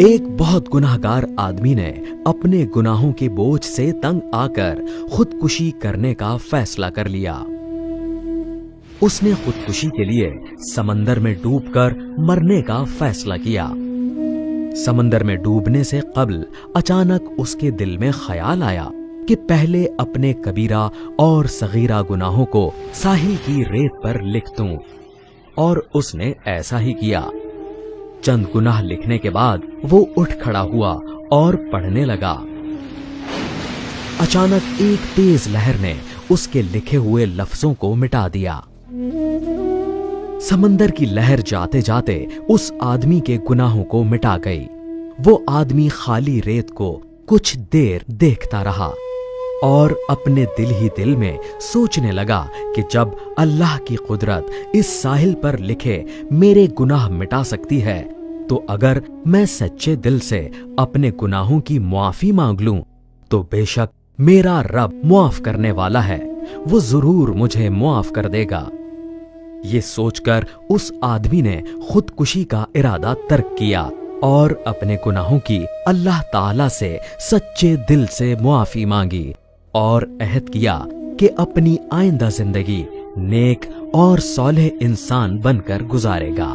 ایک بہت گناہگار آدمی نے اپنے گناہوں کے بوجھ سے تنگ آ کر خودکشی کرنے کا فیصلہ کر لیا۔ اس نے خودکشی کے لیے سمندر میں ڈوب کر مرنے کا فیصلہ کیا۔ سمندر میں ڈوبنے سے قبل اچانک اس کے دل میں خیال آیا کہ پہلے اپنے کبیرہ اور صغیرہ گناہوں کو ساحل کی ریت پر لکھ دوں، اور اس نے ایسا ہی کیا۔ چند گناہ لکھنے کے بعد وہ اٹھ کھڑا ہوا اور پڑھنے لگا۔ اچانک ایک تیز لہر نے اس کے لکھے ہوئے لفظوں کو مٹا دیا۔ سمندر کی لہر جاتے جاتے اس آدمی کے گناہوں کو مٹا گئی۔ وہ آدمی خالی ریت کو کچھ دیر دیکھتا رہا اور اپنے دل ہی دل میں سوچنے لگا کہ جب اللہ کی قدرت اس ساحل پر لکھے میرے گناہ مٹا سکتی ہے، تو اگر میں سچے دل سے اپنے گناہوں کی معافی مانگ لوں تو بے شک میرا رب معاف کرنے والا ہے، وہ ضرور مجھے معاف کر دے گا۔ یہ سوچ کر اس آدمی نے خودکشی کا ارادہ ترک کیا اور اپنے گناہوں کی اللہ تعالی سے سچے دل سے معافی مانگی اور عہد کیا کہ اپنی آئندہ زندگی نیک اور صالح انسان بن کر گزارے گا۔